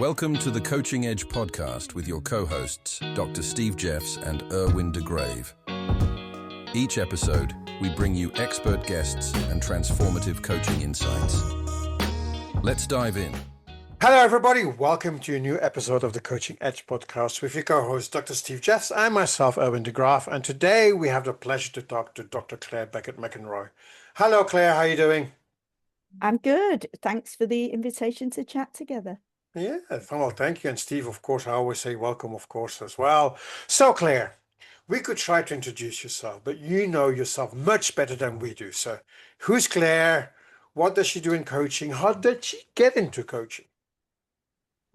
Welcome to the Coaching Edge podcast with your co-hosts, Dr. Steve Jeffs and Erwin de Grave. Each episode, we bring you expert guests and transformative coaching insights. Let's dive in. Hello, everybody. Welcome to a new episode of the Coaching Edge podcast with your co-host, Dr. Steve Jeffs, and myself, Erwin de Grave. And today we have the pleasure to talk to Dr. Clare Beckett-McInroy. Hello, Clare. How are you doing? I'm good. Thanks for the invitation to chat together. Yeah, well, thank you. And Steve, of course, I always say welcome, of course, as well. So, Clare, we could try to introduce yourself, but you know yourself much better than we do. So, who's Clare? What does she do in coaching? How did she get into coaching?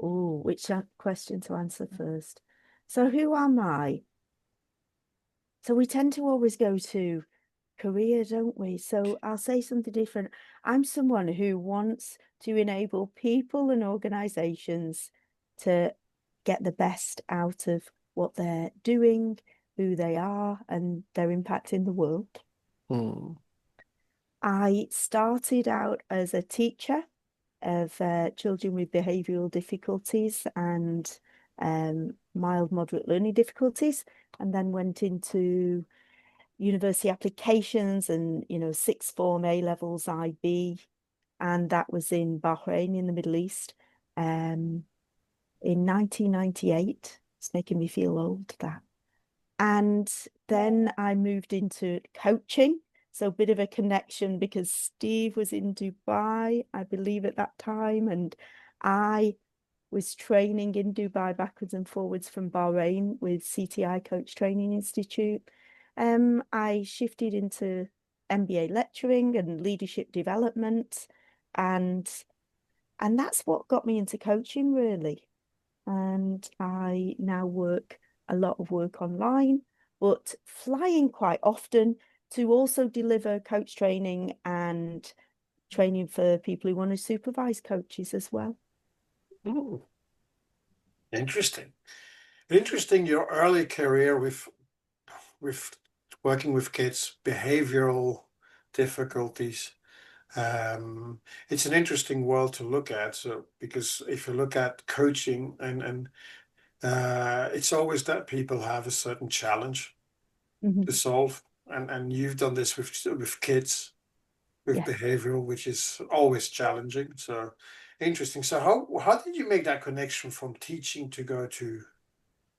Oh, which question to answer first? So, who am I? So, we tend to always go to career, don't we? So, I'll say something different. I'm someone who wants to enable people and organizations to get the best out of what they're doing, who they are, and their impact in the world. I started out as a teacher of children with behavioural difficulties and mild, moderate learning difficulties, and then went into university applications and, sixth form, A-levels, IB, and that was in Bahrain in the Middle East in 1998. It's making me feel old, that. And then I moved into coaching. So a bit of a connection because Steve was in Dubai, I believe, at that time. And I was training in Dubai backwards and forwards from Bahrain with CTI Coach Training Institute. I shifted into MBA lecturing and leadership development. And that's what got me into coaching, really. And I now work a lot of work online, but flying quite often to also deliver coach training and training for people who want to supervise coaches as well. Ooh. Interesting. Your early career with working with kids, behavioral difficulties. It's an interesting world to look at. So because if you look at coaching and it's always that people have a certain challenge to solve, and you've done this with kids with behavioral, which is always challenging. So interesting. So how did you make that connection from teaching to go to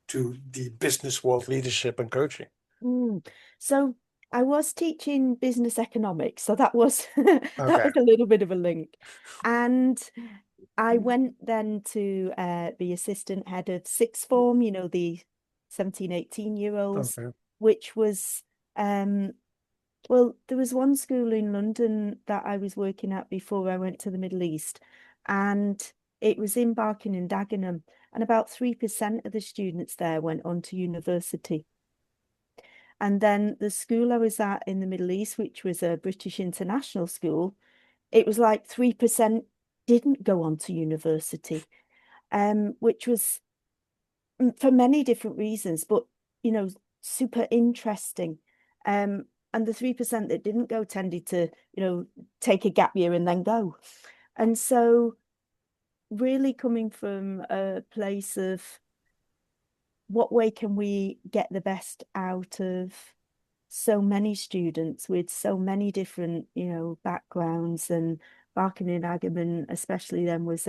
the business world, leadership and coaching? So I was teaching business economics, so that was that was a little bit of a link. And I went then to be assistant head of sixth form, the 17, 18-year-olds, which was, well, there was one school in London that I was working at before I went to the Middle East, and it was in Barking and Dagenham, and about 3% of the students there went on to university. And then the school I was at in the Middle East, which was a British international school, it was like 3% didn't go on to university, which was for many different reasons, but, super interesting. And the 3% that didn't go tended to, take a gap year and then go. And so really coming from a place of what way can we get the best out of so many students with so many different, backgrounds, and Barking and Dagenham especially then was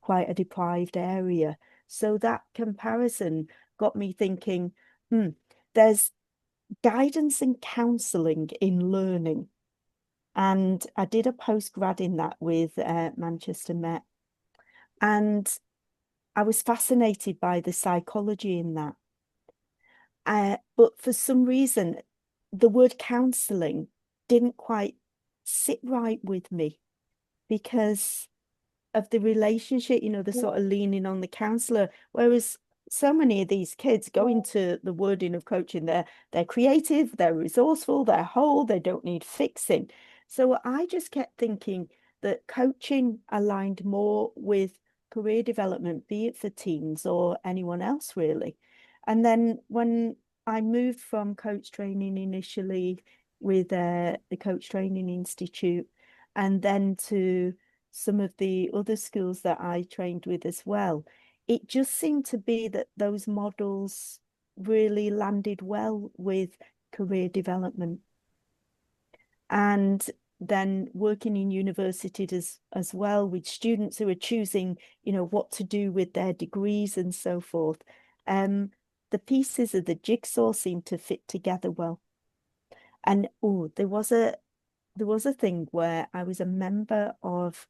quite a deprived area. So that comparison got me thinking, there's guidance and counselling in learning. And I did a postgrad in that with Manchester Met. And I was fascinated by the psychology in that. But for some reason, the word counselling didn't quite sit right with me because of the relationship, the sort of leaning on the counsellor. Whereas so many of these kids go into the wording of coaching, they're creative, they're resourceful, they're whole, they don't need fixing. So I just kept thinking that coaching aligned more with career development, be it for teens or anyone else really. And then when I moved from coach training initially with the Coach Training Institute, and then to some of the other schools that I trained with as well, it just seemed to be that those models really landed well with career development. And then working in universities as well with students who are choosing, what to do with their degrees and so forth. The pieces of the jigsaw seemed to fit together well. And there was a thing where I was a member of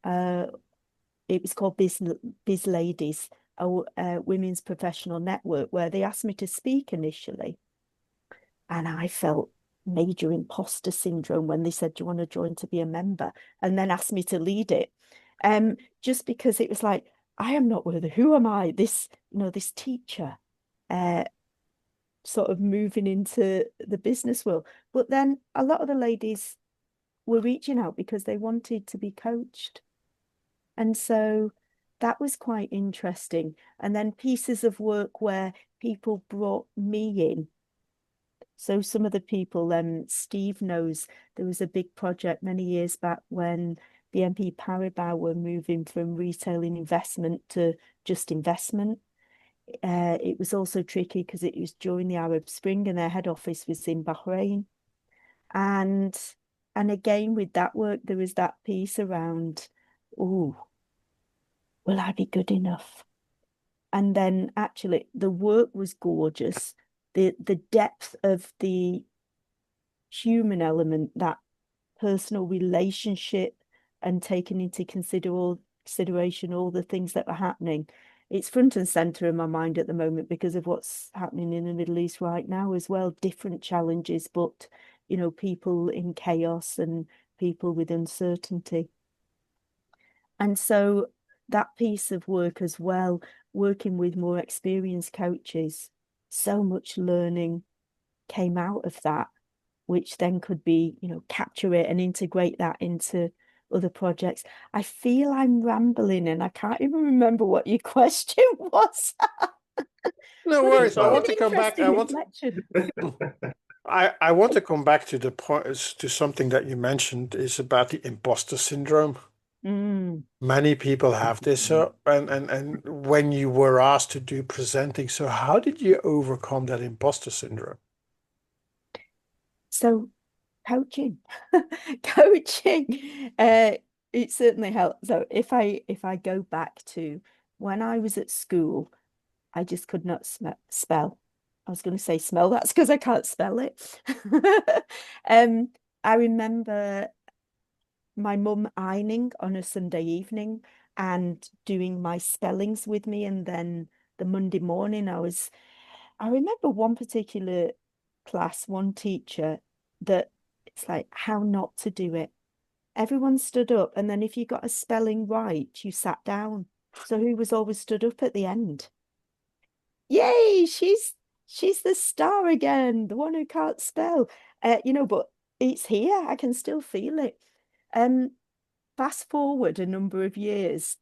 it was called Biz Ladies, a women's professional network, where they asked me to speak initially. And I felt major imposter syndrome when they said, do you want to join to be a member? And then asked me to lead it. Just because it was like, I am not worthy. Who am I? This teacher, sort of moving into the business world. But then a lot of the ladies were reaching out because they wanted to be coached. And so that was quite interesting. And then pieces of work where people brought me in. So some of the people, Steve knows, there was a big project many years back when BNP Paribas were moving from retail and investment to just investment. It was also tricky because it was during the Arab Spring and their head office was in Bahrain. And again, with that work, there was that piece around, will I be good enough? And then actually the work was gorgeous. The depth of the human element, that personal relationship, and taking into consideration all the things that were happening. It's front and center in my mind at the moment because of what's happening in the Middle East right now as well. Different challenges, but people in chaos and people with uncertainty. And so that piece of work as well, working with more experienced coaches, so much learning came out of that, which then could be, capture it and integrate that into other projects. I feel I'm rambling and I can't even remember what your question was. No worries. I want to come back. I want to come back to the point, to something that you mentioned, is about the imposter syndrome. Many people have this. And when you were asked to do presenting, so how did you overcome that imposter syndrome? So coaching, it certainly helped. So if I go back to when I was at school, I just could not spell. I was going to say smell. That's because I can't spell it. I remember my mum ironing on a Sunday evening and doing my spellings with me. And then the Monday morning, I remember one particular class, one teacher, that it's like how not to do it. Everyone stood up, and then if you got a spelling right, you sat down. So who was always stood up at the end? Yay, she's the star again, the one who can't spell. But it's here. I can still feel it. Fast forward a number of years,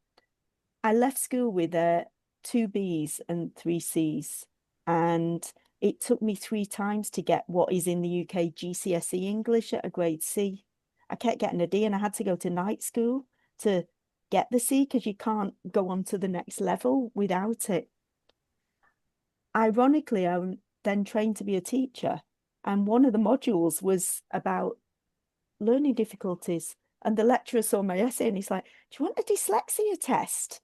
I left school with 2 Bs and 3 Cs. And it took me 3 times to get what is in the UK GCSE English at a grade C. I kept getting a D and I had to go to night school to get the C because you can't go on to the next level without it. Ironically, I then trained to be a teacher. And one of the modules was about learning difficulties. And the lecturer saw my essay and he's like, do you want a dyslexia test?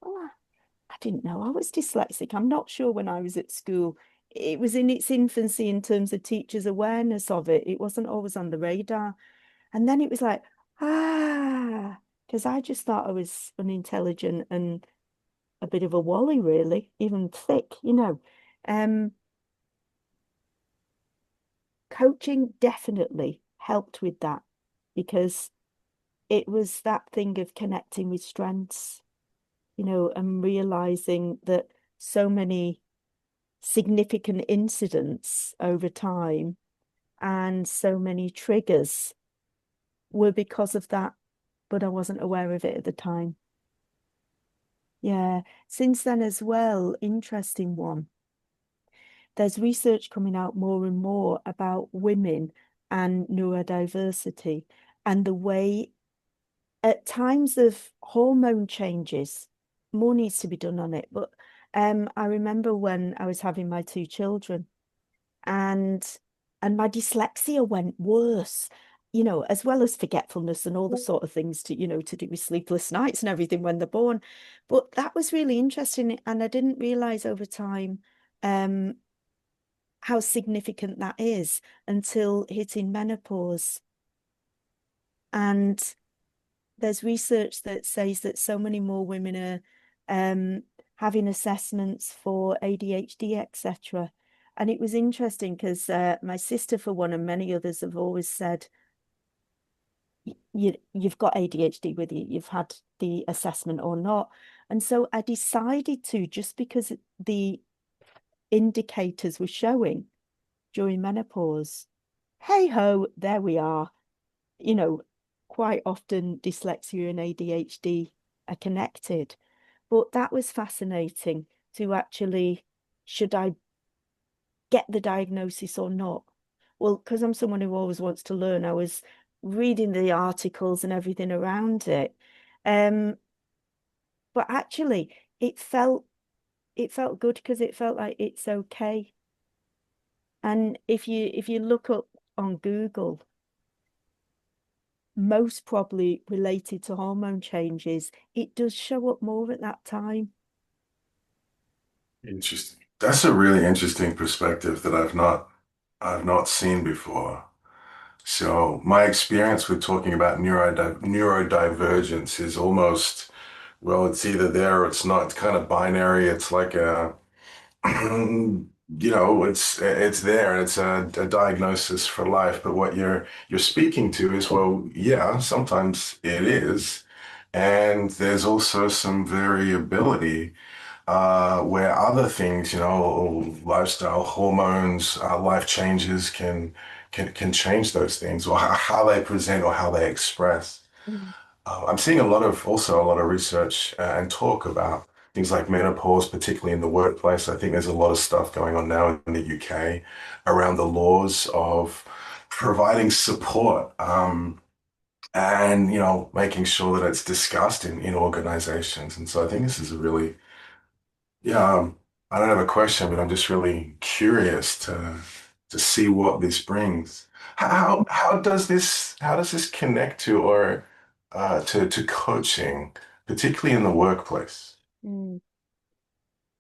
Oh, I didn't know I was dyslexic. I'm not sure when I was at school. It was in its infancy in terms of teachers' awareness of it. It wasn't always on the radar. And then it was like, because I just thought I was unintelligent and a bit of a wally, really, even thick, Coaching definitely helped with that because it was that thing of connecting with strengths, and realizing that so many significant incidents over time and so many triggers were because of that, but I wasn't aware of it at the time. Yeah, since then as well, interesting one. There's research coming out more and more about women and neurodiversity and the way at times of hormone changes, more needs to be done on it. But I remember when I was having my 2 children, and my dyslexia went worse, as well as forgetfulness and all the sort of things to do with sleepless nights and everything when they're born. But that was really interesting, and I didn't realize over time how significant that is until hitting menopause. And there's research that says that so many more women are having assessments for ADHD, etc. And it was interesting because my sister, for one, and many others have always said, you've got ADHD with you, you've had the assessment or not. And so I decided to, just because the indicators were showing during menopause, hey ho, there we are. Quite often dyslexia and ADHD are connected. But that was fascinating to actually, should I get the diagnosis or not? Well, because I'm someone who always wants to learn, I was reading the articles and everything around it. But actually it felt good, because it felt like it's okay. And if you look up on Google, most probably related to hormone changes, it does show up more at that time. Interesting. That's a really interesting perspective that I've not seen before. So my experience with talking about neurodivergence is almost, well, it's either there or it's not. It's kind of binary. It's like a, it's there and it's a diagnosis for life. But what you're speaking to is, well, yeah, sometimes it is, and there's also some variability where other things, lifestyle, hormones, life changes can change those things, or how they present or how they express. Mm. I'm seeing also a lot of research and talk about things like menopause, particularly in the workplace. I think there's a lot of stuff going on now in the UK around the laws of providing support, and making sure that it's discussed in organizations. And so I think this is a really, yeah, I don't have a question, but I'm just really curious to see what this brings. How does this connect to, or to coaching, particularly in the workplace? Mm.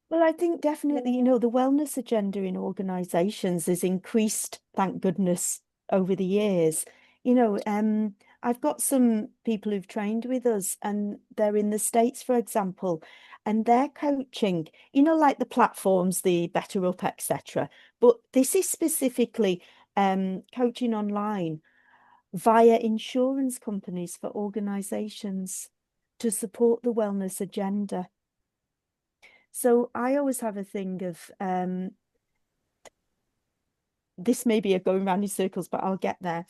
Well, I think definitely, the wellness agenda in organizations has increased, thank goodness, over the years. I've got some people who've trained with us, and they're in the States, for example, and they're coaching, like the platforms, the Better Up, etc. But this is specifically coaching online via insurance companies for organizations to support the wellness agenda. So I always have a thing of this may be a going round in circles, but I'll get there.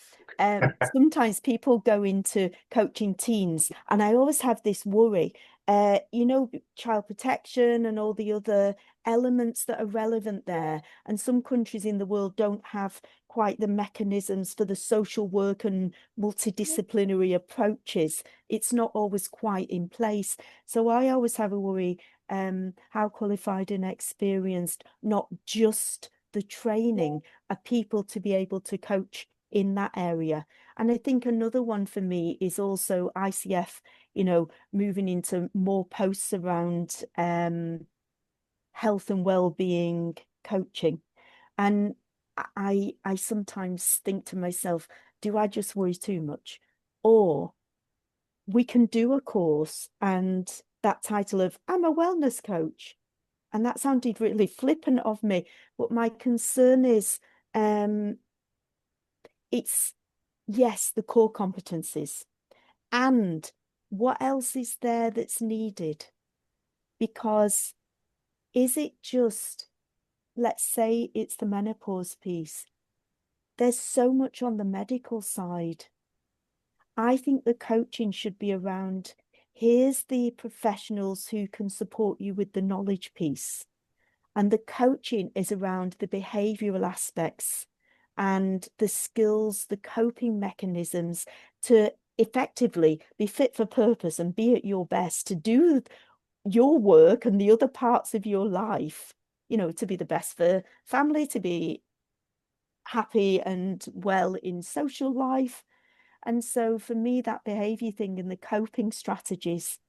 Sometimes people go into coaching teens, and I always have this worry, child protection and all the other elements that are relevant there. And some countries in the world don't have quite the mechanisms for the social work and multidisciplinary approaches. It's not always quite in place. So I always have a worry, how qualified and experienced, not just the training, are people to be able to coach in that area. And I think another one for me is also ICF, moving into more posts around health and well-being coaching. And I sometimes think to myself, do I just worry too much? Or we can do a course, and that title of I'm a wellness coach, and that sounded really flippant of me, but my concern is it's, yes, the core competencies, and what else is there that's needed? Because is it just, let's say it's the menopause piece, there's so much on the medical side. I think the coaching should be around, here's the professionals who can support you with the knowledge piece. And the coaching is around the behavioural aspects and the skills, the coping mechanisms to effectively be fit for purpose and be at your best to do your work and the other parts of your life, you know, to be the best for family, to be happy and well in social life. And so for me, that behavior thing and the coping strategies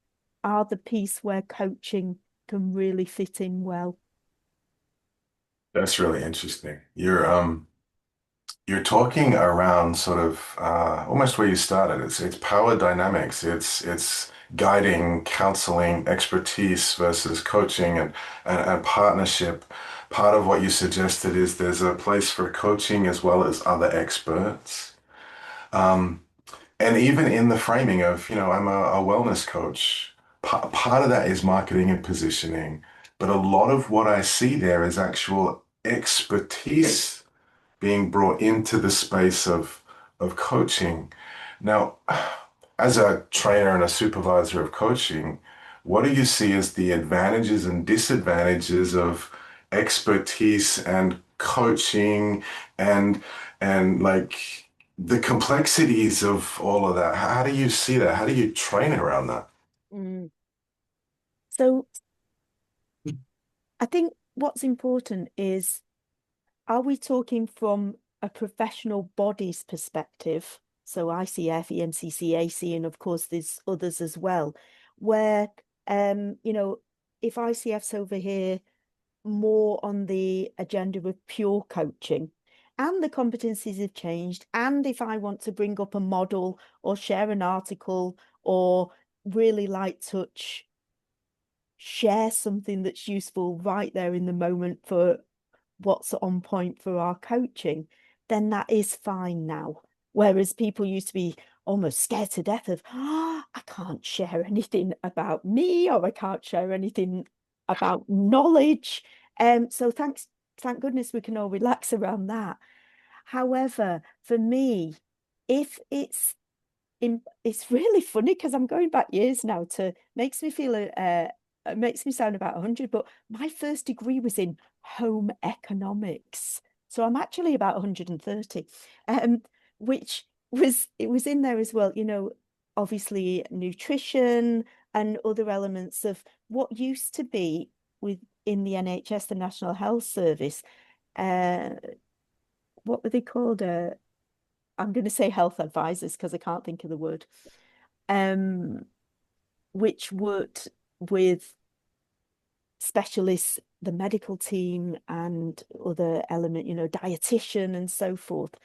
are the piece where coaching can really fit in well. That's really interesting. You're talking around sort of almost where you started. It's power dynamics. It's guiding, counseling, expertise versus coaching and partnership. Part of what you suggested is there's a place for coaching as well as other experts. Um, and even in the framing of, I'm a wellness coach. Part of that is marketing and positioning, but a lot of what I see there is actual expertise being brought into the space of coaching. Now, as a trainer and a supervisor of coaching, what do you see as the advantages and disadvantages of expertise and coaching and like the complexities of all of that? How do you see that? How do you train around that? Mm. So I think what's important is, are we talking from a professional body's perspective? So ICF, EMCC, AC, and of course there's others as well, where, you know, if ICF's over here more on the agenda of pure coaching and the competencies have changed, and if I want to bring up a model or share an article or really light touch, share something that's useful right there in the moment for what's on point for our coaching, then that is fine now. Whereas people used to be almost scared to death of, I can't share anything about me, or I can't share anything about knowledge. So thank goodness we can all relax around that. However, for me, if it's really funny because I'm going back years now to makes me feel it makes me sound about 100, but my first degree was in home economics. So I'm actually about 130, which was in there as well, you know, obviously nutrition and other elements of what used to be within the NHS, the National Health Service. What were they called? I'm going to say health advisors because I can't think of the word. Which worked with specialists, the medical team and other element, you know, dietitian and so forth.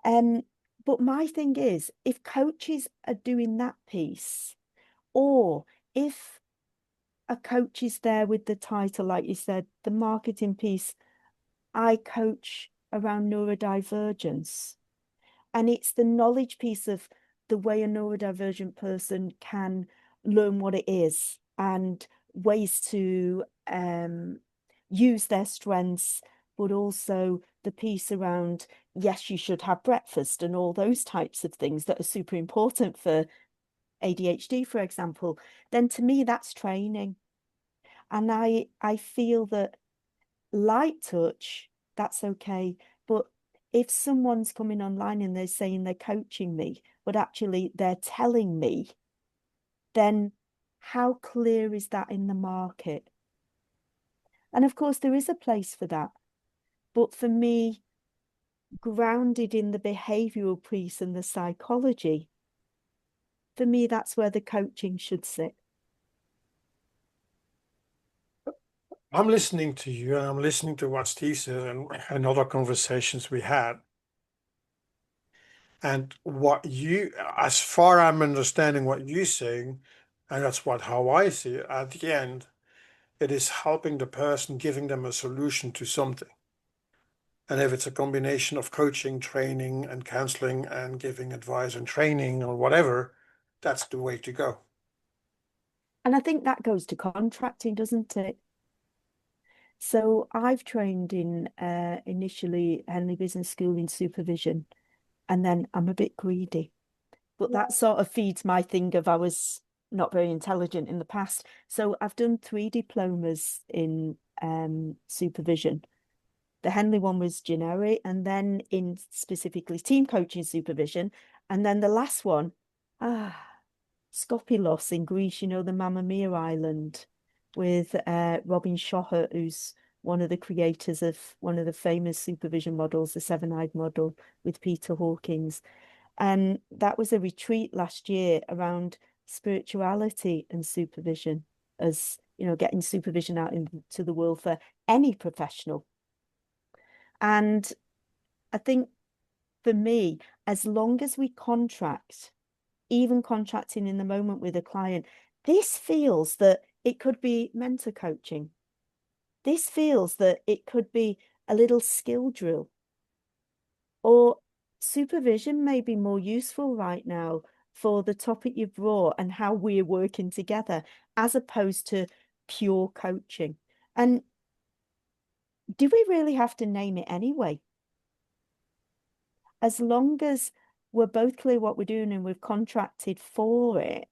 But my thing is, if coaches are doing that piece, or if a coach is there with the title, like you said, the marketing piece, I coach around neurodivergence. And it's the knowledge piece of the way a neurodivergent person can learn what it is and ways to use their strengths, but also the piece around, yes, you should have breakfast and all those types of things that are super important for ADHD, for example. Then to me, that's training. And I feel that light touch, that's okay. But if someone's coming online and they're saying they're coaching me, but actually they're telling me, then how clear is that in the market? And of course, there is a place for that. But for me, grounded in the behavioral piece and the psychology, for me, that's where the coaching should sit. I'm listening to you and I'm listening to what Steve said and other conversations we had. And what you, as far I'm understanding what you're saying, and that's how I see it, at the end, it is helping the person, giving them a solution to something. And if it's a combination of coaching, training, and counseling, and giving advice and training or whatever, that's the way to go. And I think that goes to contracting, doesn't it? So I've trained in initially Henley Business School in supervision, and then I'm a bit greedy. But that sort of feeds my thing of I was not very intelligent in the past. So I've done 3 diplomas in supervision. The Henley one was generic, and then in specifically team coaching supervision. And then the last one Skopilos in Greece, you know, the Mamma Mia island, with Robin Schocher, who's one of the creators of one of the famous supervision models, the seven-eyed model, with Peter Hawkins. And that was a retreat last year around spirituality and supervision, as you know, getting supervision out into the world for any professional. And I think for me, as long as we contract, even contracting in the moment with a client, this feels that it could be mentor coaching. This feels that it could be a little skill drill, or supervision may be more useful right now for the topic you brought and how we're working together, as opposed to pure coaching. And do we really have to name it anyway? As long as we're both clear what we're doing and we've contracted for it,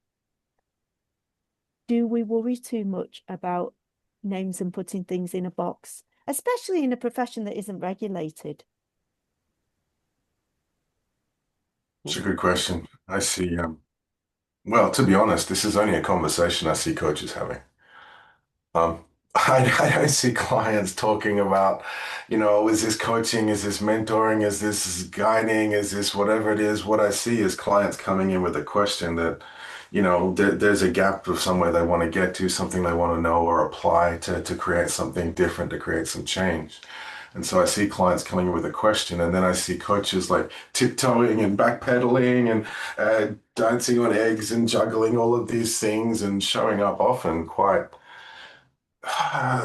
do we worry too much about names and putting things in a box, especially in a profession that isn't regulated? It's a good question. I see, well, to be honest, this is only a conversation I see coaches having. I don't see clients talking about, is this coaching, is this mentoring, is this guiding, is this whatever it is. What I see is clients coming in with a question that, there's a gap of somewhere they want to get to, something they want to know or apply to create something different, to create some change. And so I see clients coming in with a question, and then I see coaches like tiptoeing and backpedaling and dancing on eggs and juggling all of these things and showing up often quite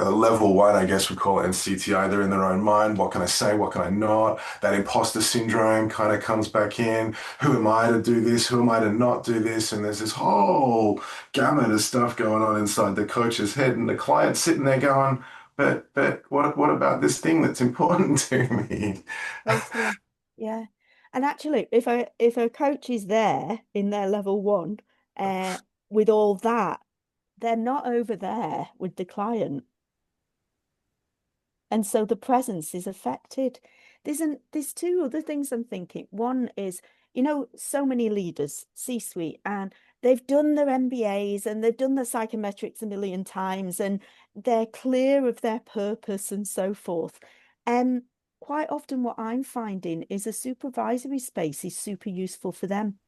level one, I guess we call it, NCTI. They're in their own mind. What can I say? What can I not? That imposter syndrome kind of comes back in. Who am I to do this? Who am I to not do this? And there's this whole gamut of stuff going on inside the coach's head, and the client's sitting there going, but what about this thing that's important to me? Totally. Yeah. And actually, if a coach is there in their level one, with all that, they're not over there with the client. And so the presence is affected. There's two other things I'm thinking. One is, so many leaders, C-suite, and they've done their MBAs and they've done their psychometrics a million times, and they're clear of their purpose and so forth. Quite often what I'm finding is a supervisory space is super useful for them.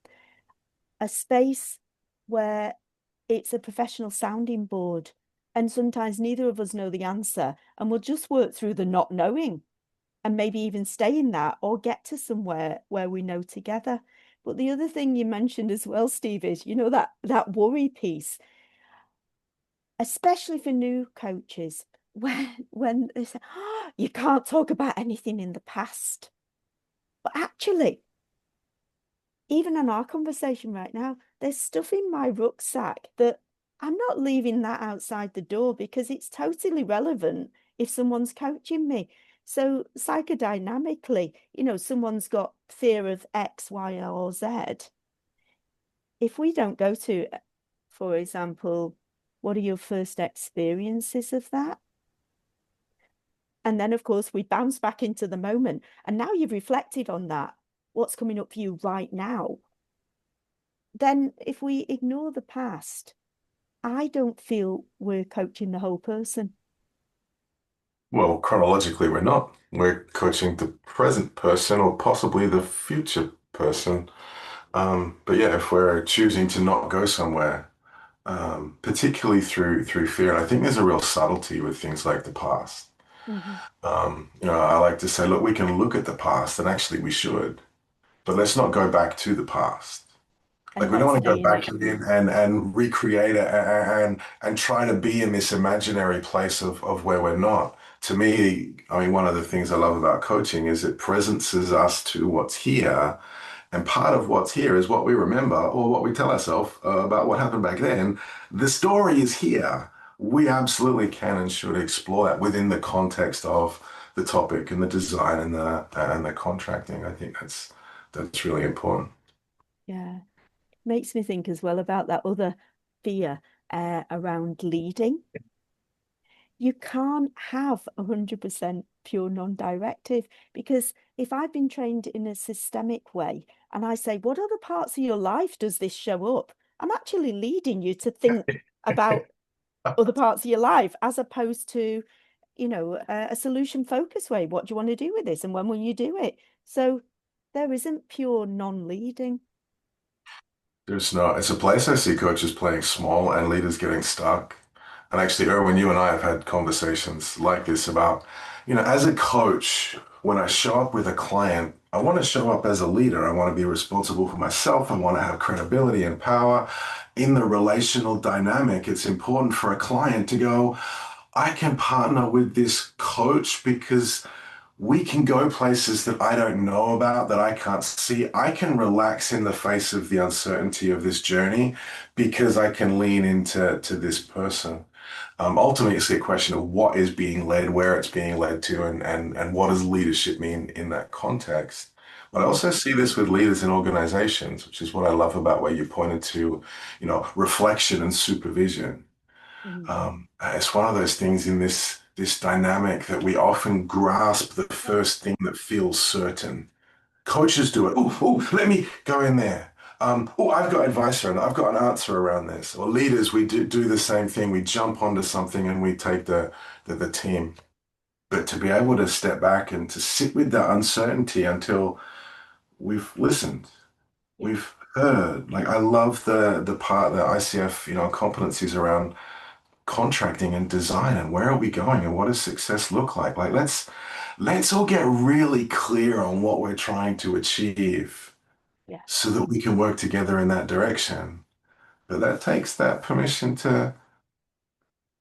A space where it's a professional sounding board, and sometimes neither of us know the answer, and we'll just work through the not knowing and maybe even stay in that or get to somewhere where we know together. But the other thing you mentioned as well, Steve, is, that worry piece, especially for new coaches, when they say, oh, you can't talk about anything in the past. But actually, even in our conversation right now, there's stuff in my rucksack that I'm not leaving that outside the door, because it's totally relevant if someone's coaching me. So psychodynamically, someone's got fear of X, Y, or Z. If we don't go to, for example, what are your first experiences of that? And then, of course, we bounce back into the moment. And now you've reflected on that. What's coming up for you right now? Then if we ignore the past, I don't feel we're coaching the whole person. Well, chronologically, we're not. We're coaching the present person or possibly the future person. But yeah, if we're choosing to not go somewhere, particularly through fear, and I think there's a real subtlety with things like the past. Mm-hmm. I like to say, look, we can look at the past, and actually we should, but let's not go back to the past. Like, we don't want to go back in and recreate it and try to be in this imaginary place of where we're not. To me, I mean, one of the things I love about coaching is it presences us to what's here. And part of what's here is what we remember or what we tell ourselves about what happened back then. The story is here. We absolutely can and should explore that within the context of the topic and the design and the contracting. I think that's really important. Yeah. Makes me think as well about that other fear around leading. You can't have 100% pure non-directive, because if I've been trained in a systemic way And I say, what other parts of your life does this show up? I'm actually leading you to think about other parts of your life, as opposed to, a solution focused way. What do you want to do with this? And when will you do it? So there isn't pure non-leading. There's not. It's a place I see coaches playing small and leaders getting stuck. And actually, Erwin, you and I have had conversations like this about, as a coach, when I show up with a client, I want to show up as a leader. I want to be responsible for myself. I want to have credibility and power in the relational dynamic. It's important for a client to go, I can partner with this coach because we can go places that I don't know about, that I can't see. I can relax in the face of the uncertainty of this journey because I can lean into this person. Ultimately, it's a question of what is being led, where it's being led to, and what does leadership mean in that context. But I also see this with leaders in organizations, which is what I love about where you pointed to, reflection and supervision. It's one of those things in this dynamic that we often grasp the first thing that feels certain. Coaches do it. Oh, let me go in there. I've got advice around that. I've got an answer around this. Or leaders, we do the same thing. We jump onto something and we take the team. But to be able to step back and to sit with that uncertainty until we've listened, we've heard. Like, I love the part that ICF, competencies around contracting and design and where are we going and what does success look like? Like, let's all get really clear on what we're trying to achieve so that we can work together in that direction. But that takes that permission to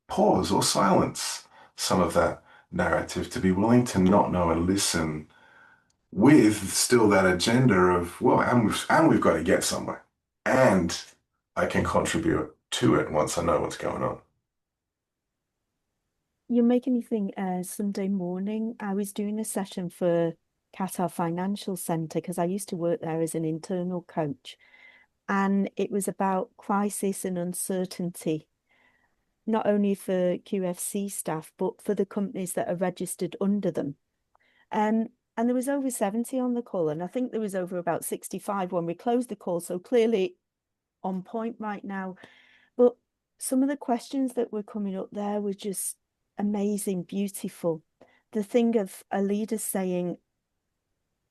pause or silence some of that narrative, to be willing to not know and listen with still that agenda of, well, and we've got to get somewhere. And I can contribute to it once I know what's going on. You're making me think, Sunday morning, I was doing a session for Qatar Financial Centre because I used to work there as an internal coach. And it was about crisis and uncertainty, not only for QFC staff, but for the companies that are registered under them. And there was over 70 on the call, and I think there was over about 65 when we closed the call. So clearly on point right now. But some of the questions that were coming up there were just amazing, beautiful. The thing of a leader saying,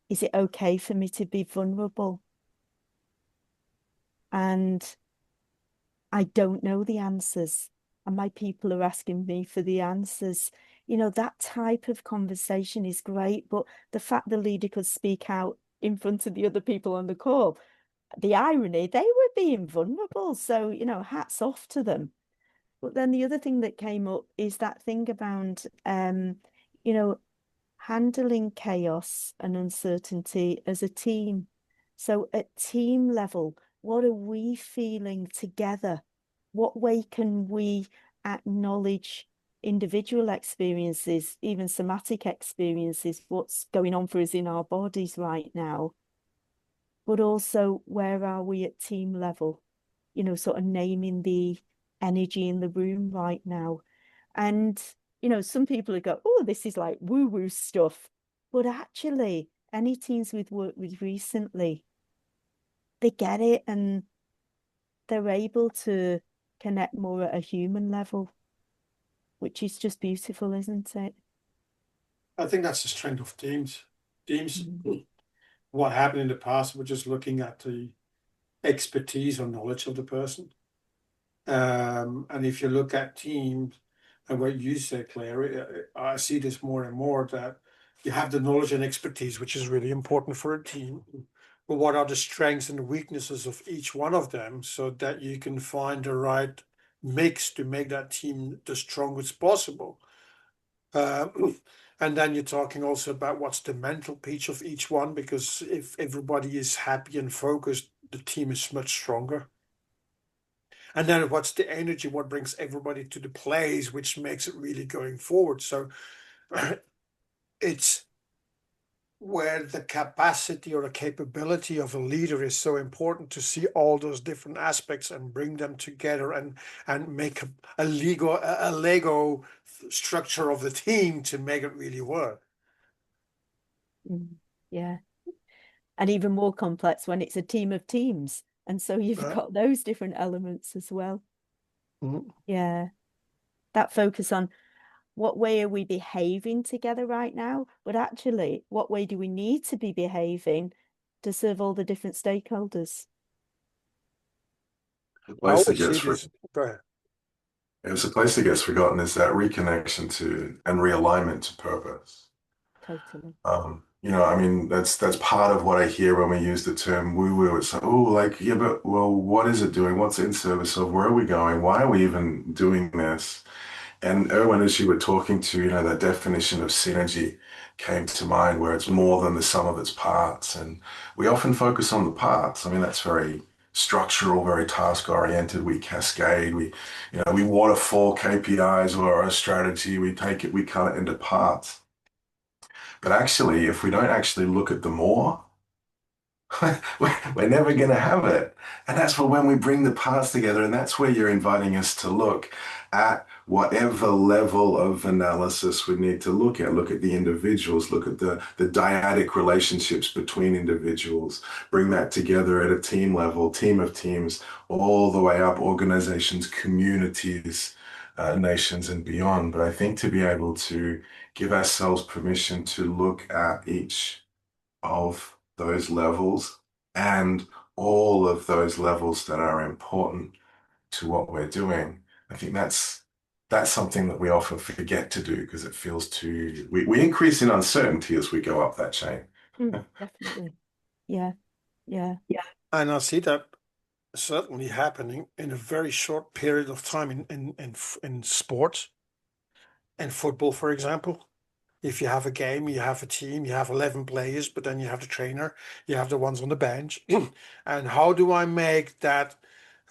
is it okay for me to be vulnerable? And I don't know the answers. And my people are asking me for the answers. That type of conversation is great. But the fact the leader could speak out in front of the other people on the call, the irony, they were being vulnerable. So, hats off to them. But then the other thing that came up is that thing about, handling chaos and uncertainty as a team. So at team level, what are we feeling together? What way can we acknowledge individual experiences, even somatic experiences, what's going on for us in our bodies right now? But also, where are we at team level? Sort of naming the energy in the room right now. And, some people would go, oh, this is like woo-woo stuff. But actually, any teams we've worked with recently, they get it and they're able to connect more at a human level, which is just beautiful, isn't it? I think that's the strength of teams. What happened in the past, we're just looking at the expertise or knowledge of the person. And if you look at teams and what you said, Claire, I see this more and more, that you have the knowledge and expertise, which is really important for a team. But what are the strengths and the weaknesses of each one of them so that you can find the right mix to make that team the strongest possible? And then you're talking also about what's the mental piece of each one, because if everybody is happy and focused, the team is much stronger. And then what's the energy, what brings everybody to the place, which makes it really going forward. So it's where the capacity or the capability of a leader is so important, to see all those different aspects and bring them together and make a Lego structure of the team to make it really work. Yeah. and even more complex when it's a team of teams. And so you've got those different elements as well. Yeah. That focus on what way are we behaving together right now, but actually, what way do we need to be behaving to serve all the different stakeholders? The place that see gets this. Go ahead. It's a place that gets forgotten is that reconnection to and realignment to purpose. Totally. You know, I mean, that's part of what I hear when we use the term woo-woo. It's like, oh, like, yeah, but well, what is it doing? What's it in service of? Where are we going? Why are we even doing this? And Erwin, as you were talking to, you know, that definition of synergy came to mind, where it's more than the sum of its parts. And we often focus on the parts. I mean, that's very structural, very task oriented. We cascade, we waterfall KPIs or a strategy, we take it, we cut it into parts. But actually, if we don't actually look at the more, we're never going to have it. And that's when we bring the parts together. And that's where you're inviting us to look at whatever level of analysis we need to look at. Look at the individuals, look at the dyadic relationships between individuals, bring that together at a team level, team of teams, all the way up, organizations, communities, nations, and beyond. But I think to be able to give ourselves permission to look at each of those levels and all of those levels that are important to what we're doing. I think that's something that we often forget to do because it feels too, we increase in uncertainty as we go up that chain. Definitely. Yeah. And I see that certainly happening in a very short period of time in sports and football, for example. If you have a game, you have a team, you have 11 players, but then you have the trainer, you have the ones on the bench. And how do I make that?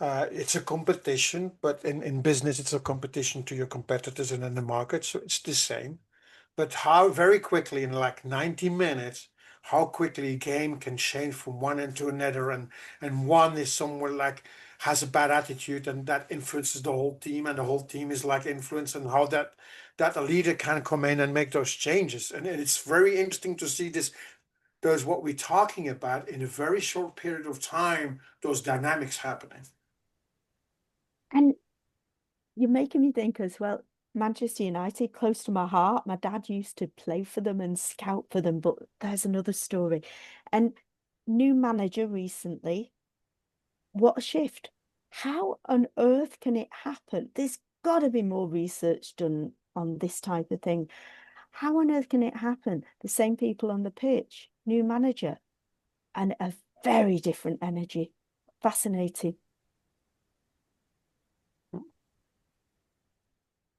It's a competition, but in business, it's a competition to your competitors and in the market. So it's the same. But how very quickly, in like 90 minutes, how quickly a game can change from one end to another. And one is somewhere like has a bad attitude and that influences the whole team, and the whole team is like influenced, and how that a leader can come in and make those changes. And it's very interesting to see those what we're talking about in a very short period of time, those dynamics happening. And you're making me think as well, Manchester United, close to my heart. My dad used to play for them and scout for them, but there's another story. And new manager recently, what a shift. How on earth can it happen? There's got to be more research done on this type of thing. How on earth can it happen? The same people on the pitch, new manager, and a very different energy. Fascinating.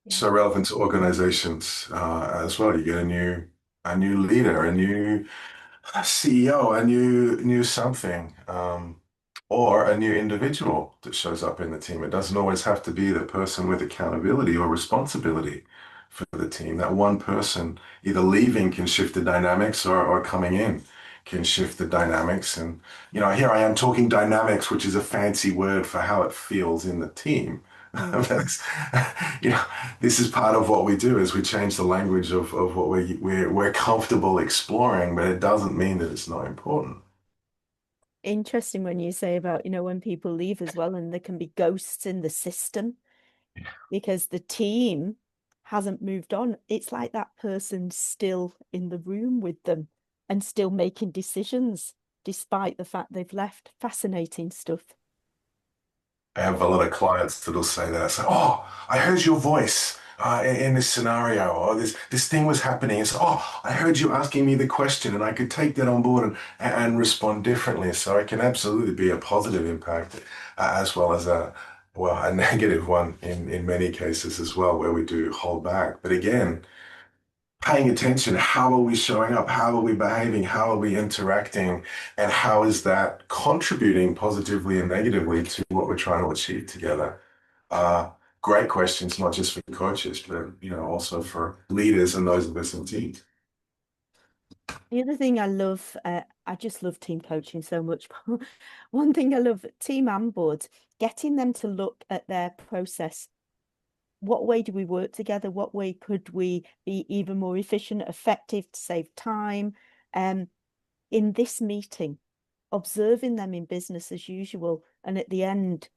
So relevant to organizations as well. You get a new leader, a new CEO, a new something, or a new individual that shows up in the team. It doesn't always have to be the person with accountability or responsibility for the team. That one person either leaving can shift the dynamics, or coming in can shift the dynamics. And, you know, here I am talking dynamics, which is a fancy word for how it feels in the team. You know, this is part of what we do, is we change the language of what we're comfortable exploring, but it doesn't mean that it's not important. Interesting when you say about, you know, when people leave as well, and there can be ghosts in the system because the team hasn't moved on. It's like that person's still in the room with them and still making decisions despite the fact they've left. Fascinating stuff. I have a lot of clients that'll say that. It's like, oh, I heard your voice in this scenario, or this thing was happening. It's, oh, I heard you asking me the question, and I could take that on board and respond differently. So it can absolutely be a positive impact as well as a negative one in many cases as well, where we do hold back. But again, paying attention, how are we showing up? How are we behaving? How are we interacting? And how is that contributing positively and negatively to what we're trying to achieve together? Great questions, not just for coaches, but, you know, also for leaders and those of us in teams. The other thing I love, I just love team coaching so much. One thing I love, team and boards, getting them to look at their process. What way do we work together? What way could we be even more efficient, effective to save time? In this meeting, observing them in business as usual. And at the end,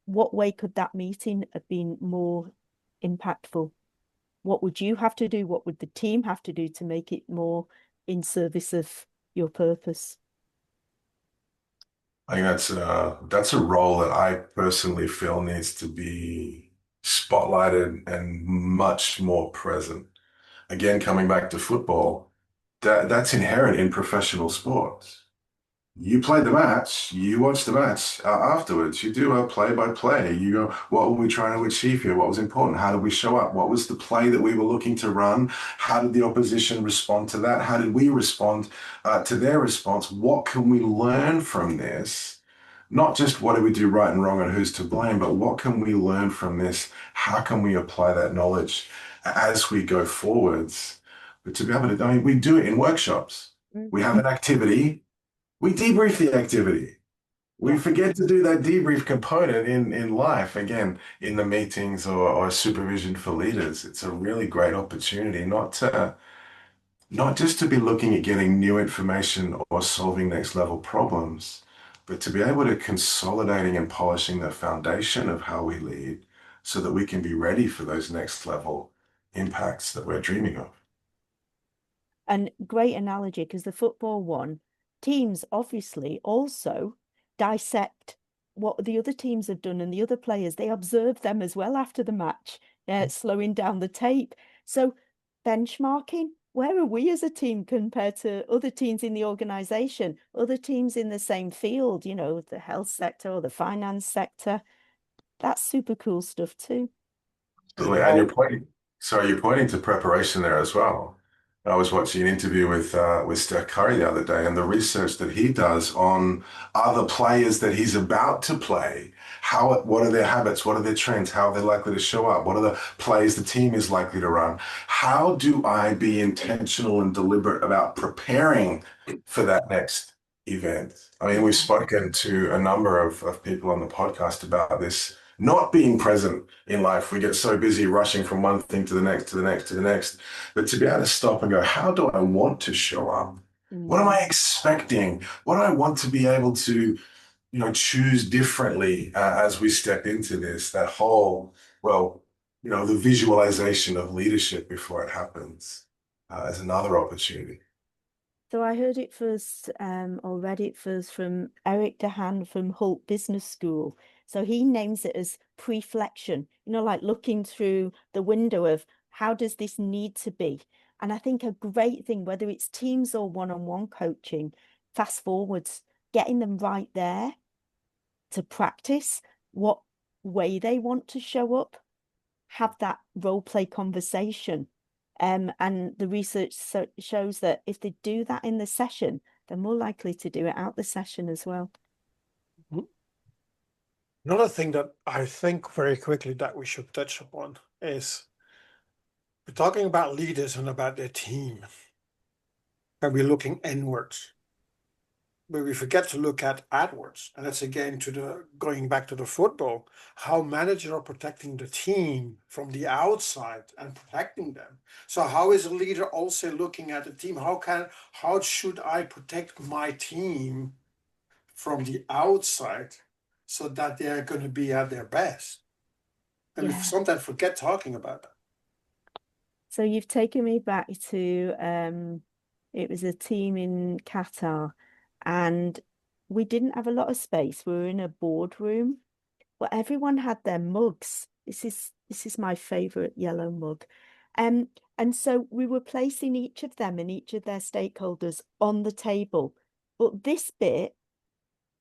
what way could that meeting have been more impactful? What would you have to do? What would the team have to do to make it more in service of your purpose? I think that's a role that I personally feel needs to be spotlighted and much more present. Again, coming back to football, that's inherent in professional sports. You play the match, you watch the match afterwards, you do a play-by-play. You go, what were we trying to achieve here? What was important? How did we show up? What was the play that we were looking to run? How did the opposition respond to that? How did we respond to their response? What can we learn from this? Not just what do we do right and wrong and who's to blame, but what can we learn from this? How can we apply that knowledge as we go forwards? But to be able to, I mean, we do it in workshops. We have an activity. We debrief the activity. We forget to do that debrief component in life, again, in the meetings or supervision for leaders. It's a really great opportunity not just to be looking at getting new information or solving next level problems, but to be able to consolidating and polishing the foundation of how we lead so that we can be ready for those next level impacts that we're dreaming of. And great analogy, because the football one, teams obviously also dissect what the other teams have done, and the other players, they observe them as well after the match, slowing down the tape. So benchmarking, where are we as a team compared to other teams in the organization, other teams in the same field, you know, the health sector or the finance sector? That's super cool stuff too. And you're pointing to preparation there as well. I was watching an interview with Steph Curry the other day, and the research that he does on other players that he's about to play. What are their habits? What are their trends? How are they likely to show up? What are the plays the team is likely to run? How do I be intentional and deliberate about preparing for that next event? I mean, we've spoken to a number of people on the podcast about this. Not being present in life. We get so busy rushing from one thing to the next, to the next, to the next. But to be able to stop and go, how do I want to show up? What am I expecting? What do I want to be able to, choose differently as we step into this? That whole, the visualization of leadership before it happens is another opportunity. So I heard it first, or read it first from Eric Dehan from Hult Business School. So he names it as preflection, like looking through the window of how does this need to be? And I think a great thing, whether it's teams or one-on-one coaching, fast forwards, getting them right there to practice what way they want to show up, have that role play conversation. And the research shows that if they do that in the session, they're more likely to do it out the session as well. Another thing that I think very quickly that we should touch upon is we're talking about leaders and about their team, and we're looking inwards, but we forget to look at outwards. And that's again going back to the football, how managers are protecting the team from the outside and protecting them. So how is a leader also looking at the team? How should I protect my team from the outside so that they're going to be at their best? And we sometimes forget talking about that. So you've taken me back to, it was a team in Qatar, and we didn't have a lot of space. We were in a boardroom, but everyone had their mugs. This is my favorite yellow mug. And so we were placing each of them and each of their stakeholders on the table. But this bit,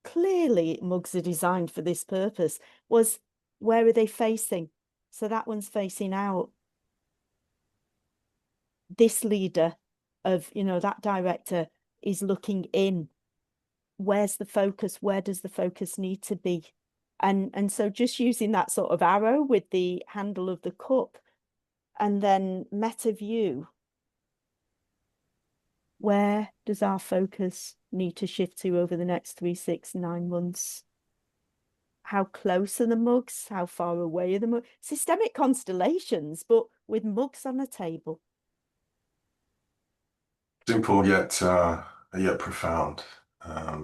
clearly mugs are designed for this purpose, was where are they facing? So that one's facing out. This leader of, that director is looking in. Where's the focus? Where does the focus need to be? And so just using that sort of arrow with the handle of the cup, and then meta view. Where does our focus need to shift to over the next 3, 6, 9 months? How close are the mugs? How far away are the mugs? Systemic constellations, but with mugs on the table. Simple yet profound. I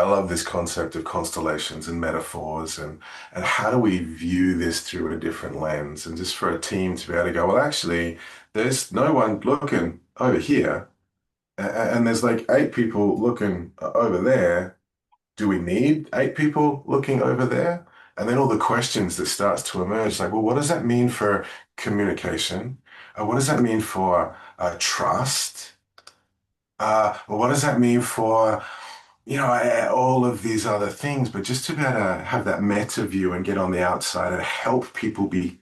love this concept of constellations and metaphors and how do we view this through a different lens? And just for a team to be able to go, well, actually, there's no one looking over here, and there's like 8 people looking over there. Do we need 8 people looking over there? And then all the questions that starts to emerge, like, well, what does that mean for communication? What does that mean for trust? Well, what does that mean for, all of these other things? But just to be able to have that meta view and get on the outside and help people be,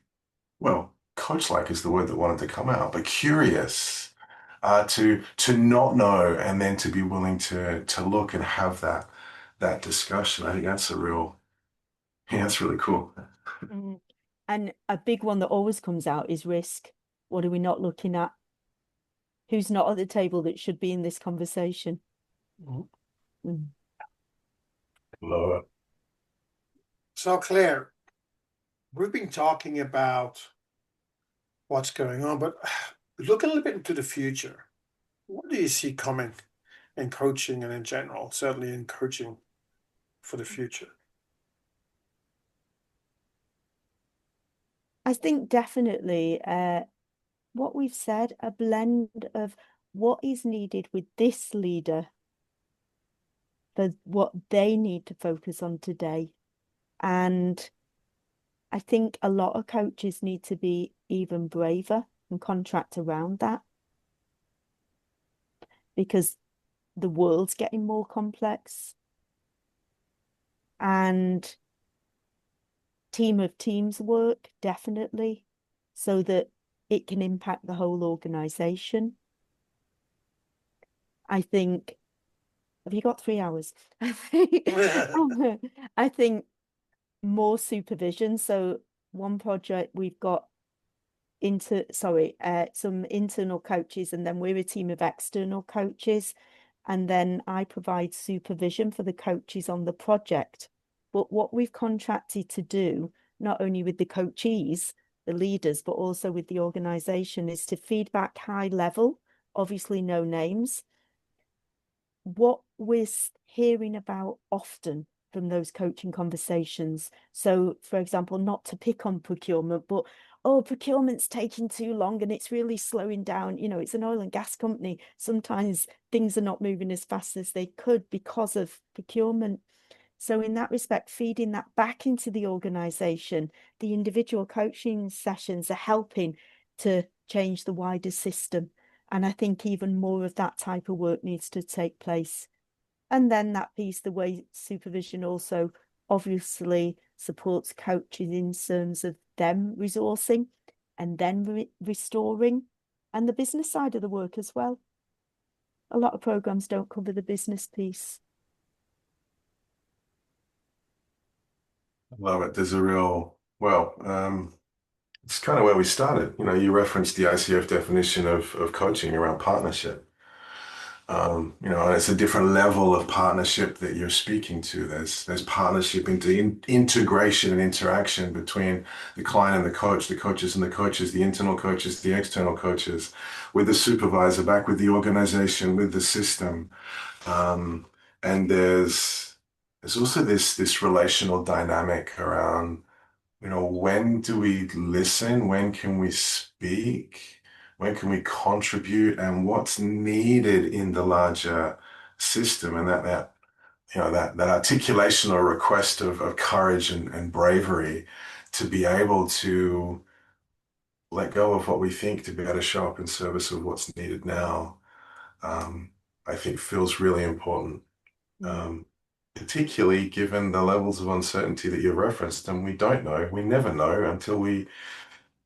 well, coach-like is the word that wanted to come out, but curious, to not know and then to be willing to look and have that discussion. I think that's really cool. Mm. And a big one that always comes out is risk. What are we not looking at? Who's not at the table that should be in this conversation? Mm. Love it. So Claire, we've been talking about what's going on, but look a little bit into the future. What do you see coming in coaching and in general, certainly in coaching for the future? I think definitely what we've said, a blend of what is needed with this leader for what they need to focus on today. And I think a lot of coaches need to be even braver and contract around that, because the world's getting more complex and team of teams work, definitely, so that it can impact the whole organization. I think, have you got 3 hours? I think more supervision. So one project we've got some internal coaches, and then we're a team of external coaches. And then I provide supervision for the coaches on the project. But what we've contracted to do, not only with the coachees, the leaders, but also with the organization, is to feedback high level, obviously no names, what we're hearing about often from those coaching conversations. So, for example, not to pick on procurement, but, oh, procurement's taking too long and it's really slowing down. It's an oil and gas company. Sometimes things are not moving as fast as they could because of procurement. So in that respect, feeding that back into the organization, the individual coaching sessions are helping to change the wider system. And I think even more of that type of work needs to take place. And then that piece, the way supervision also obviously supports coaches in terms of them resourcing and then restoring, and the business side of the work as well. A lot of programs don't cover the business piece. I love it. There's it's kind of where we started. You referenced the ICF definition of coaching around partnership. And it's a different level of partnership that you're speaking to. There's partnership into integration and interaction between the client and the coaches and the coaches, the internal coaches, the external coaches, with the supervisor, back with the organization, with the system. And there's also this relational dynamic around, when do we listen? When can we speak? When can we contribute? And what's needed in the larger system? And that articulation or request of courage and bravery to be able to let go of what we think to be able to show up in service of what's needed now, I think feels really important. Particularly given the levels of uncertainty that you've referenced, and we don't know, we never know until we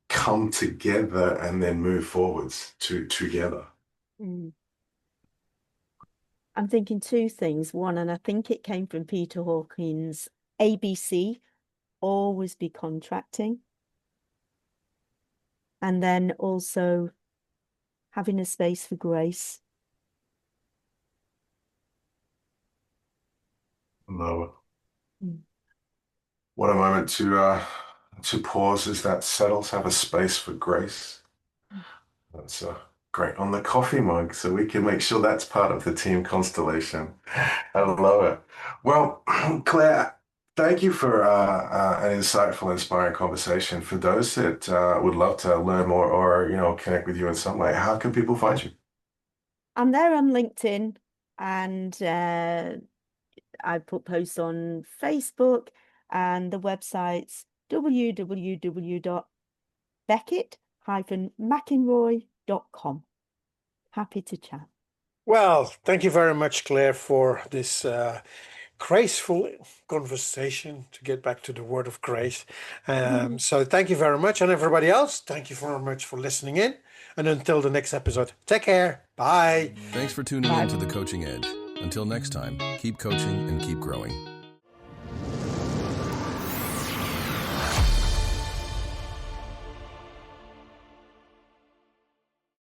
come together and then move forwards together. I'm thinking 2 things. One, and I think it came from Peter Hawkins, ABC, always be contracting. And then also having a space for grace. Love it. What a moment to pause as that settles, have a space for grace. Great. On the coffee mug, so we can make sure that's part of the team constellation. I love it. Well, Claire, thank you for an insightful, inspiring conversation. For those that would love to learn more or, connect with you in some way, how can people find you? I'm there on LinkedIn, and I put posts on Facebook, and the website's www.beckett-mcinroy.com. Happy to chat. Well, thank you very much, Claire, for this graceful conversation, to get back to the word of grace. So thank you very much. And everybody else, thank you very much for listening in. And until the next episode, take care. Bye. Thanks for tuning in to The Coaching Edge. Until next time, keep coaching and keep growing.